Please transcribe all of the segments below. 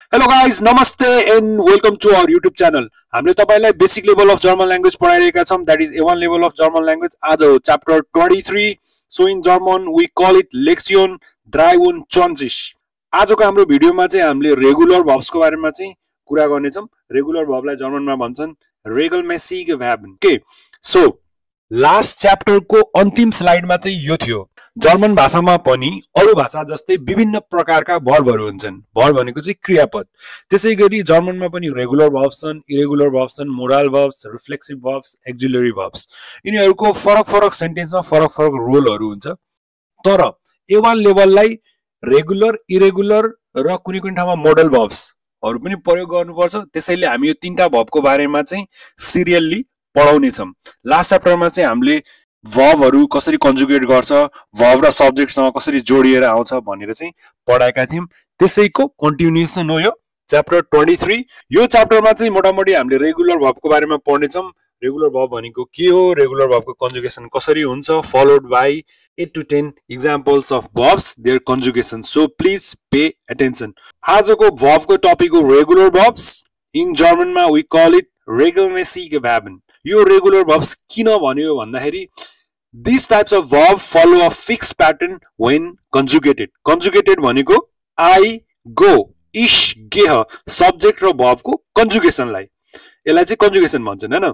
Hello guys, namaste and welcome to our YouTube channel. हामीले तपाईलाई basic level of German language पढाइरहेका छौं, that is A1 level of German language. आज हो chapter 23. So in German we call it Lektion 23. आजको हाम्रो भिडियोमा चाहिँ हामीले रेगुलर verbs को बारेमा चाहिँ कुरा गर्ने छौं. रेगुलर verb लाई जर्मनमा भन्छन् regelmäßige Verben. Okay. So last chapter को अन्तिम स्लाइडमा चाहिँ यो थियो. जर्मन भाषामा पनि अरु भाषा जस्तै विभिन्न प्रकारका भर्बहरु हुन्छन्. भर्ब भनेको चाहिँ क्रियापद. त्यसैगरी जर्मनमा पनि रेगुलर भर्ब्स छन्, इरेगुलर भर्ब्स छन्, model verbs, reflexive verbs, axillary verbs. यिनीहरुको फरक सेन्टेन्समा फरक रोलहरु हुन्छ. तर A1 लेभललाई रेगुलर, इरेगुलर र कुनै ठाउँमा मोडल भर्ब्सहरु पनि प्रयोग गर्नुपर्छ. त्यसैले हामी यो तीनटा भर्बको बारेमा चाहिँ सिरियली पढाउने छौं. लास्ट च्याप्टरमा चाहिँ हामीले भर्बहरु कसरी कन्जुगेट गर्छ, भर्ब र सब्जेक्टसँग कसरी जोडिएर आउँछ भनेर चाहिँ पढाएका थियौं. त्यसैको कन्टिन्युएसन हो यो च्याप्टर 23. यो च्याप्टरमा चाहिँ मोटामोटी हामीले रेगुलर भर्बको बारेमा पढ्ने छौं. रेगुलर भर्ब भनेको के हो, रेगुलर भर्बको कन्जुगेसन कसरी हुन्छ, followed by 8 to 10 examples of verbs, their conjugation. So please pay attention. आजको भर्बको टपिक हो रेगुलर भर्ब्स. इन जर्मनमा we call it regelmäßige Verben. यो रेगुलर भर्ब्स किन भन्यो भन्दाखेरि these types of verb follow a fixed pattern when conjugated. Conjugated भनेको I, go, ish, geh subject र भर्ब को कन्जुगेसनलाई यसलाई चाहिँ कन्जुगेसन भन्छन् हैन.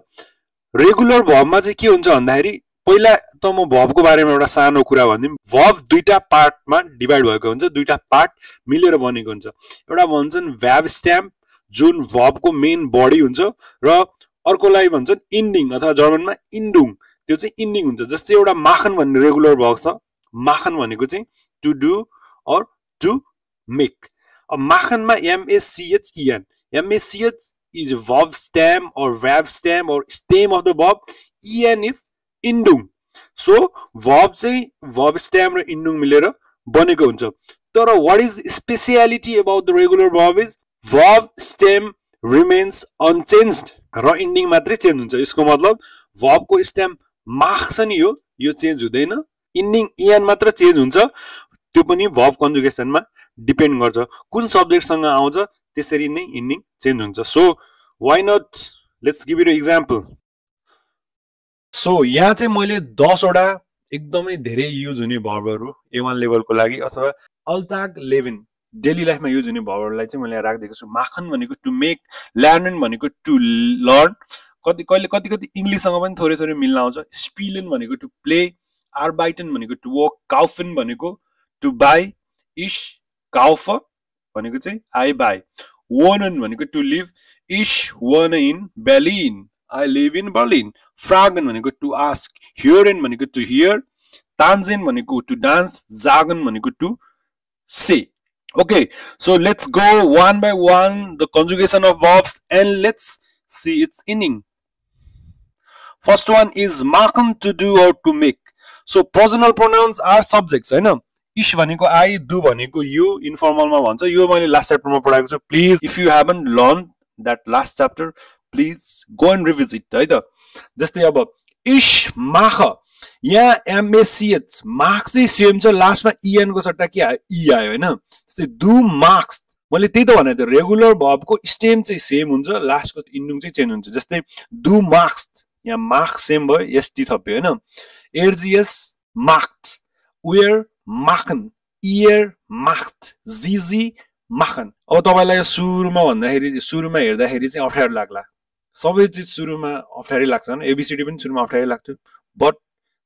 रेगुलर भर्बमा चाहिँ के हुन्छ भन्दाखेरि पहिला त म भर्बको बारेमा एउटा सानो कुरा भनिदिम. भर्ब दुईटा पार्टमा डिभाइड भएको हुन्छ, दुईटा पार्ट मिलेर बनेको हुन्छ. एउटा भन्छन् verb stem जुन भर्बको मेन बडी हुन्छ र अर्कोलाई भन्छन् इन्डिङ अथवा जर्मनमा इन्डुङ, त्यो चाहिँ इन्डिङ हुन्छ. जस्तै एउटा माखन भन्ने रेगुलर भर्ब छ. माखन भनेको चाहिँ to do or to make. अब माखनमा MACHEN, MACH is verb stem or verb stem or stem of the verb, EN is इन्डुङ. सो भर्ब चाहिँ verb stem र इन्डुङ मिलेर बनेको हुन्छ. तर what is speciality about the regular verb is verb stem remains unchanged र ending मात्रै change हुन्छ. यसको मतलब भर्ब को स्टेम माख छ नि यो चेन्ज हुँदैन, इन्डिङ EN मात्र चेन्ज हुन्छ. त्यो पनि भर्ब कन्जुगेसनमा डिपेन्ड गर्छ, कुन सब्जेक्टसँग आउँछ त्यसरी नै इन्डिङ चेन्ज हुन्छ. So why not, let's give it a example. So यहाँ चाहिँ मैले 10 वटा एकदमै धेरै युज हुने भर्बहरु A1 लेभलको लागि अथवा अल्ताग लेभेन डेली लाइफमा युज हुने भर्बहरुलाई चाहिँ मैले राखिदिएको छु. माखन भनेको टु मेक, ल्यार्न भनेको टु लर्न, कति इंग्लिशसँग पनि थोरै मिल्न आउँछ. स्पिलेन भनेको टु प्ले, आर्बाइटन भनेको टु वर्क, काउफन भनेको टु बाई, इश काउफ भनेको चाहिँ आई बाई, वोनन भनेको टु लिभ, इश वोन इन बेर्लिन, आई लिभ इन बर्लिन, फ्रागन भनेको टु आस्क, हियरन भनेको टु हियर, तान्जेन भनेको टु डान्स, जागन भनेको to say. Okay, so let's go one by one the conjugation of verbs and let's see its ending. First one is machen, to do or to make. So personal pronouns are subjects हैन. इश भनेको I, do भनेको you, informal मा भन्छ. यो मैले last च्याप्टरमा पढाएको छु. Please, if you haven't learned that last chapter, please go and revisit है त. जस्तै अब इश माख, यहाँ MACH मार्क्स चाहिँ सेम छ, लास्टमा EN को सट्टा के आयो, E आयो हैन. जस्तै डु मार्क्स, मैले त्यही त भने त रेगुलर भर्बको स्टेम चाहिँ सेम हुन्छ, लास्टको इन्डुङ चाहिँ चेन्ज हुन्छ. जस्तै डु मार्क्स, यहाँ मार्क्स सेम भयो, ST थप्यो हैन. RGS मार्क्ड, वेयर माखन, इयर मार्क्ड, ZZ माखन. अब तपाईलाई सुरुमा भन्दाखेरि, सुरुमा हेर्दाखेरि चाहिँ अप्ठ्यारो लाग्ला. सबै चीज सुरुमा अप्ठ्यारो लाग्छ हैन. ABCD पनि सुरुमा अप्ठ्यारो लाग्थ्यो. But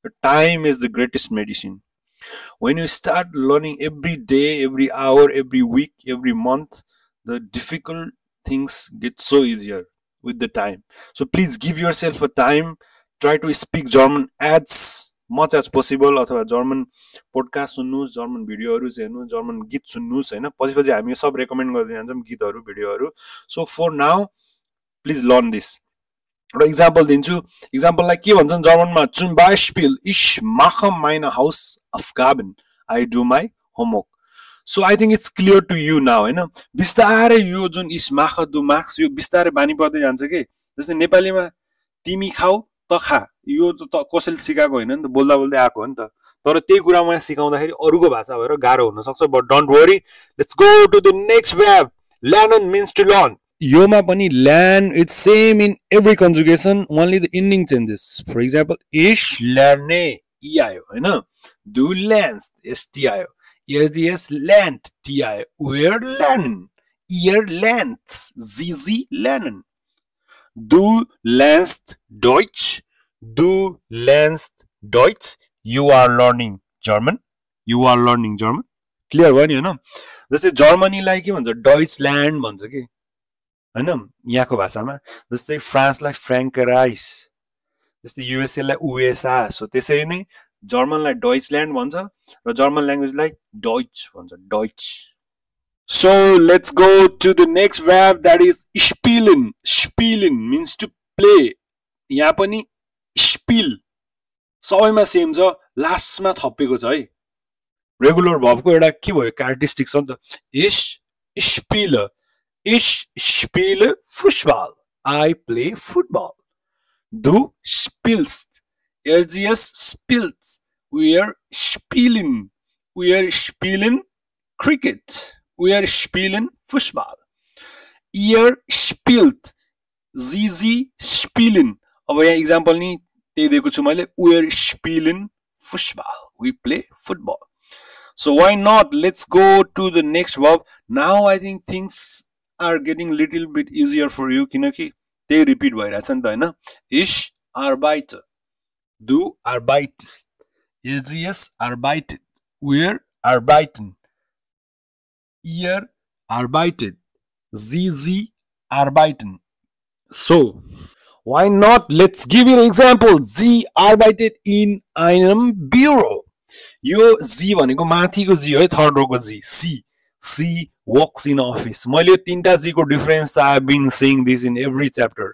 the time is the greatest medicine. When you start learning every day, every hour, every week, every month, the difficult things get so easier with the time. So please give yourself a time. Try to speak German as much as possible. अथवा German podcast सुन्नुस्, German भिडियोहरु हेर्नुस्, German गीत सुन्नुस् हैन. पछि हामी सब recommend गर्दै जान्छौं गीतहरु, भिडियोहरु. So for now, please learn this. एउटा इक्जाम्पल दिन्छु. इक्जाम्पललाई के भन्छन् जर्मनमा, zum Beispiel ich mache meine Hausaufgaben, I do my homework. So I think it's clear to you now हैन. बिस्तारै यो जुन ich mache, du machst, यो बिस्तारै बानी पर्दै जान्छ के. जस्तै नेपालीमा तिमी खाऊ त खा, यो त कसैले सिकाएको हैन नि त, बोल्दा बोल्दै आएको हो नि त. तर त्यही कुरा म सिकाउँदाखेरि अरूको भाषा भएर गाह्रो हुन सक्छ. But don't worry, let's go to the next verb. Lernen means to learn. Yoma pani learn, it's same in every conjugation, only the ending changes. For example, ish lerne, e आयो हैन. Do lens, st आयो. Yes, lent, t आयो. Where lernen, ear length, zz lernen. Du lernst Deutsch, du lernst Deutsch. You are learning German. You are learning German. Clear भयो नि हैन. जस्तै जर्मनीलाई के भन्छ, डइचल्यान्ड भन्छ कि हैन यहाँको भाषामा. जस्तै फ्रान्सलाई फ्र्याङ्कराइस, जस्तै युएसए लाई उएसए. सो त्यसरी नै जर्मनलाई डइचल्यान्ड भन्छ र जर्मन ल्याङ्ग्वेजलाई डइच भन्छ, डइच. So let's go to the next verb, that is spielen. Spielen means to play. यहाँ पनि spiel सबैमा सेम छ, लास्टमा थपेको छ है. रेगुलर भर्बको एउटा के भयो, क्यारेक्टरिस्टिक्स हो नि त. Ich spiele. Ich spiele Fußball. I play football. Du spielst. Spielt. Wir spielen. Wir spielen cricket. Wir spielen Fußball. Ihr spielt. Sie spielen. अब यहाँ इक्जाम्पल नि त्यही दिएको छु मैले. Wir spielen Fußball. We play football. So why not? Let's go to the next verb. Now I think things are getting little bit easier for you, किनकि त्यही repeat भइरहेछ नि त हैन. Ich arbeite. Du arbeitest. Is arbeitet. Wir arbeiten. Ihr arbeitet. Sie arbeiten. So, why not? Let's give you an example. Sie arbeitet in einem Büro. यो जी भनेको माथिको जी हो है, थर्ड रोको जी. She works in office. मैले यो तीनटा जी को difference I have been saying this in every chapter.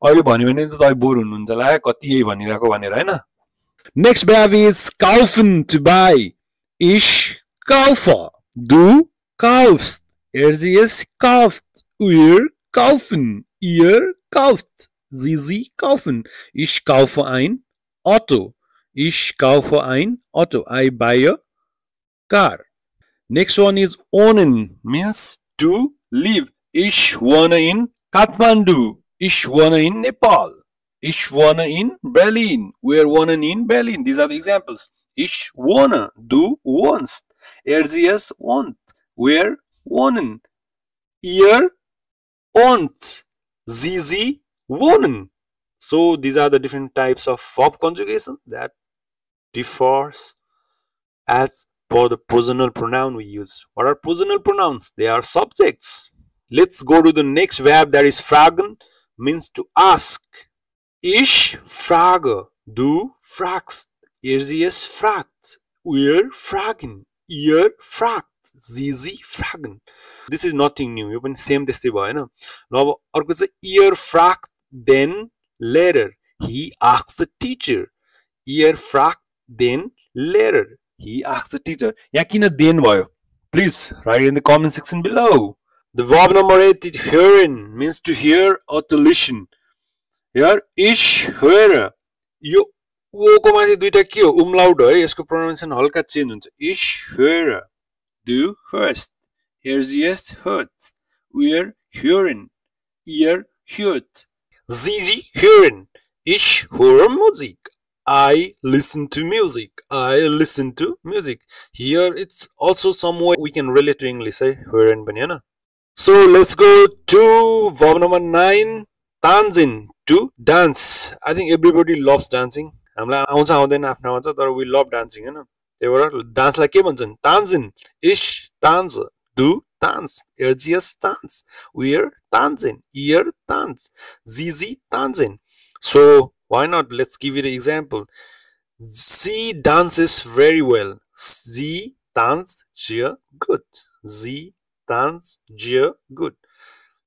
अहिले भन्यो भने त तपाई बोर हुनुहुन्छ होला कति यही भनिरहेको भनेर हैन. Next verb is kaufen, to buy. Ich kaufe. Du kaufst. Kauft. Wir kaufen. Ihr kauft. Sie kaufen. Ich kaufe ein Auto. Ich kaufe ein Auto. I buy a car. Next one is wohnen, means to live. Ich wohne in Kathmandu. Ich wohne in Nepal. Ich wohne in Berlin. Wir wohnen in Berlin. These are the examples. Ich wohne. Du wohnst. Wohnt. Wir wohnen. Ihr wohnt. Sie wohnen. So these are the different types of verb conjugation that differs as per the personal pronoun we use. What are personal pronouns? They are subjects. Let's go to the next verb, that is fragen, means to ask. Ich frage. Du fragst. Fragt. Wir fragen. Ihr fragt. Sie fragen. This is nothing new. यो पनि same त्यस्तै भयो हैन. ल अब अर्को चाहिँ ihr fragt, then later he asks the teacher. Ihr fragt, then later he asks the teacher. यहाँ किन then भयो? Please write in the comment section below. The verb number 8 is hören, means to hear or to listen. Here ich höre. यो ओ को माथि दुईटा के हो, umlaut हो है, यसको प्रोनाउन्सिएसन हल्का चेन्ज हुन्छ. Ich höre. Du hörst. Hört. Wir hören. Ihr hört. Sie hören. Ich höre Musik. I listen to music. I listen to music. Here it's also some way we can relate to English. Hören पनि. So let's go to verb number 9. Tanzen, to dance. I think everybody loves dancing. हामीलाई आउँछ आउँदैन आफ्नो आउँछ, तर we love dancing हैन. त्यही भएर डान्सलाई के भन्छन्? Tanzen. Ich tanze. Du tanzt. Tanzt. Wir tanzen. Ihr tanzt. Sie tanzen. So why not? Let's give you the example. Sie dances very well. Sie tanzt sehr gut. Sie tanzt sehr gut.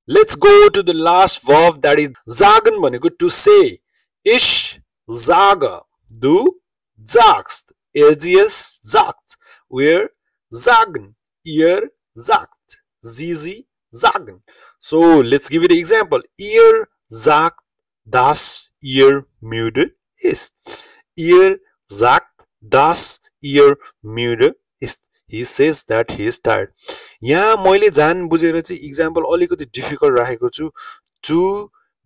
Let's go to the last verb, that is sagen भनेको to say. Ich sage. Du sagst. Sagt. Wir sagen. Ihr sagt. Sie sagen. So let's give you the example. Ihr sagt, dass ihr müde ist. Ihr sagt, dass ihr müde ist. He says that he is tired. यहाँ मैले जान बुझेर चाहिँ example अलिकति difficult राखेको छु to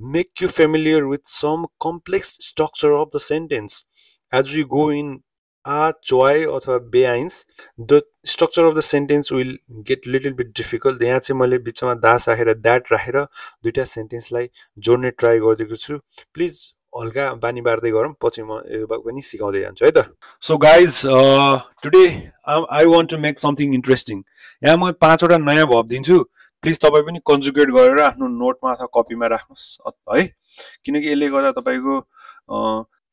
make you familiar with some complex structure of the sentence. As we go in a choi अथवा behinds, the structure of the sentence will get little bit difficult. यहाँ चाहिँ मैले बिचमा दास राखेर that राखेर दुईटा सेन्टेन्सलाई जोड्ने ट्राई गर्दैछु छु. प्लिज हल्का बानी बार्दै गरौँ, पछि म यो पनि सिकाउँदै जान्छु है त. So guys today I want to make something interesting. यहाँ म 5 वटा नयाँ भर्ब दिन्छु. प्लिज तपाईँ पनि कन्जुगेट गरेर आफ्नो नोटमा अथवा कपीमा राख्नुहोस् है, किनकि यसले गर्दा तपाईँको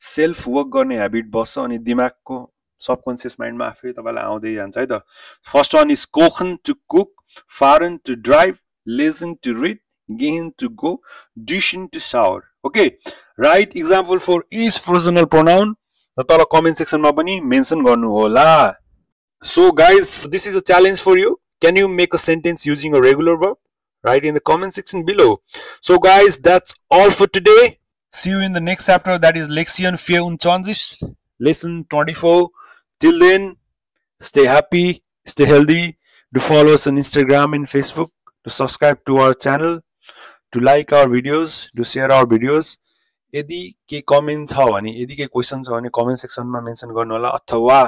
सेल्फ वर्क गर्ने ह्याबिट बस्छ अनि दिमागको सबकन्सियस माइन्डमा आफै तपाईँलाई आउँदै जान्छ है त. फर्स्ट वान इज कोखन टु कुक, फारन टु ड्राइभ, लेजन टु रिड, गेहन टु गो, डिसन to shower. Okay, right example for each personal pronoun र तल कमेन्ट सेक्सनमा पनि मेन्सन गर्नु होला. So guys, this is a challenge for you. Can you make a sentence using a regular verb? Write in the comment section below. So guys, that's all for today. See you in the next chapter, that is Lexion 24, lesson 24. Till then, stay happy, stay healthy. Do follow us on Instagram and Facebook. To subscribe to our channel. To like our videos. To share our videos. यदि के comment छ भने, यदि के question छ भने comment सेक्सनमा mention गर्नु होला, अथवा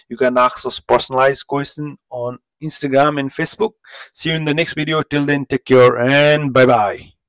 you can ask us personalized question on Instagram and Facebook. See you in the next video. Till then, take care and bye bye.